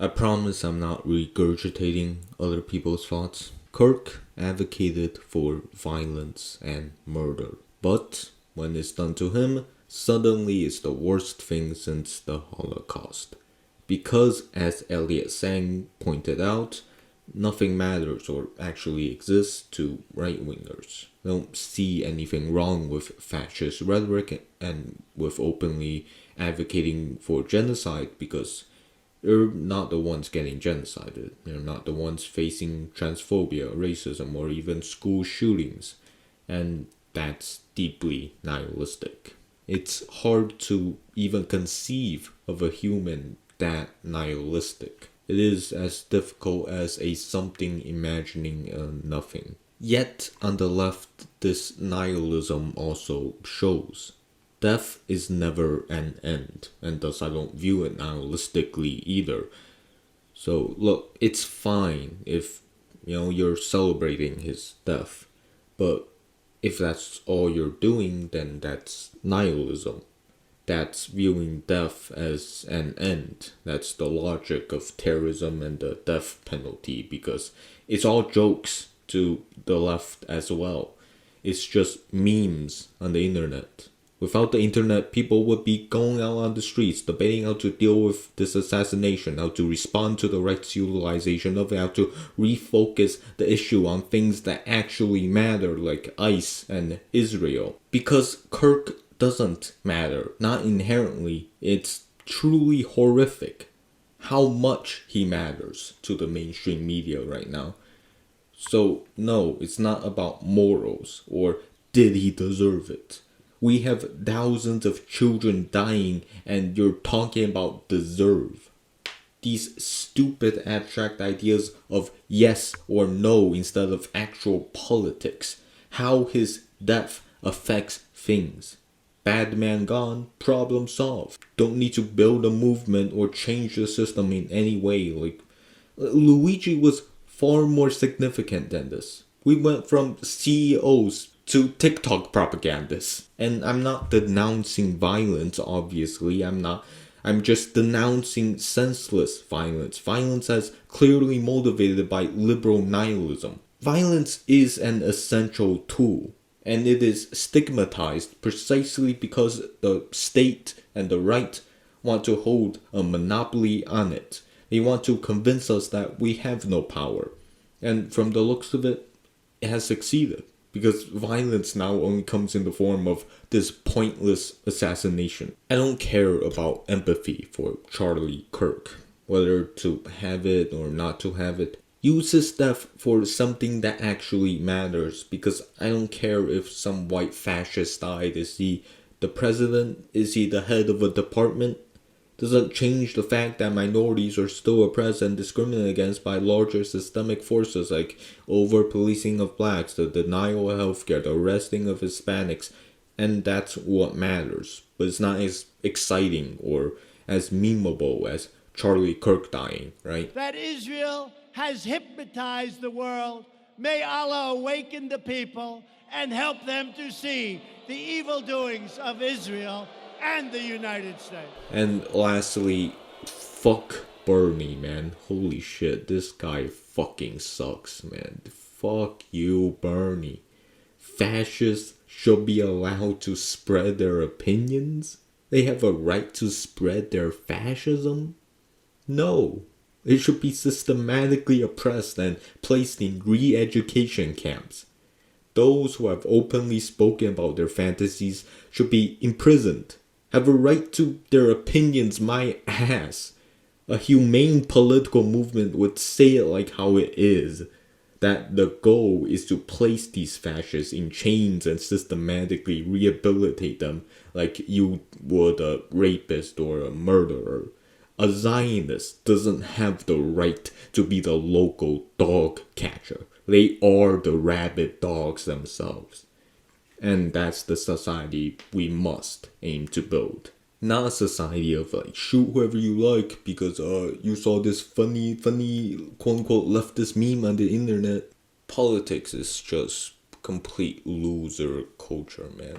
I promise I'm not regurgitating other people's thoughts. Kirk advocated for violence and murder. But when it's done to him, suddenly it's the worst thing since the Holocaust. Because, as Elliot Sang pointed out, nothing matters or actually exists to right wingers. They don't see anything wrong with fascist rhetoric and with openly advocating for genocide because they're not the ones getting genocided. They're not the ones facing transphobia, racism, or even school shootings. And that's deeply nihilistic. It's hard to even conceive of a human that nihilistic. It is as difficult as a something imagining a nothing. Yet, on the left, this nihilism also shows. Death is never an end, and thus I don't view it nihilistically either. So, look, it's fine if, you're celebrating his death. But if that's all you're doing, then that's nihilism. That's viewing death as an end. That's the logic of terrorism and the death penalty because it's all jokes to the left as well. It's just memes on the internet. Without the internet, people would be going out on the streets debating how to deal with this assassination, how to respond to the rights utilization of it, how to refocus the issue on things that actually matter, like ICE and Israel. Because Kirk doesn't matter, not inherently. It's truly horrific how much he matters to the mainstream media right now. So, no, it's not about morals or did he deserve it. We have thousands of children dying and you're talking about deserve. These stupid abstract ideas of yes or no instead of actual politics. How his death affects things. Bad man gone, problem solved. Don't need to build a movement or change the system in any way. Like, Luigi was far more significant than this. We went from CEOs to TikTok propagandists. And I'm not denouncing violence, obviously. I'm just denouncing senseless violence. Violence as clearly motivated by liberal nihilism. Violence is an essential tool. And it is stigmatized precisely because the state and the right want to hold a monopoly on it. They want to convince us that we have no power. And from the looks of it, it has succeeded. Because violence now only comes in the form of this pointless assassination. I don't care about empathy for Charlie Kirk. Whether to have it or not to have it. Use his death for something that actually matters. Because I don't care if some white fascist died. Is he the president? Is he the head of a department? Doesn't change the fact that minorities are still oppressed and discriminated against by larger systemic forces like over-policing of blacks, the denial of healthcare, the arresting of Hispanics, and that's what matters. But it's not as exciting or as memeable as Charlie Kirk dying, right? That Israel has hypnotized the world. May Allah awaken the people and help them to see the evil doings of Israel and the United States. And lastly, fuck Bernie, man. Holy shit, this guy fucking sucks, man. Fuck you, Bernie. Fascists should be allowed to spread their opinions? They have a right to spread their fascism? No. They should be systematically oppressed and placed in re-education camps. Those who have openly spoken about their fantasies should be imprisoned. Have a right to their opinions, my ass. A humane political movement would say it like how it is. That the goal is to place these fascists in chains and systematically rehabilitate them like you would a rapist or a murderer. A Zionist doesn't have the right to be the local dog catcher. They are the rabid dogs themselves. And that's the society we must aim to build. Not a society of like, shoot whoever you like because you saw this funny quote-unquote leftist meme on the internet. Politics is just complete loser culture, man.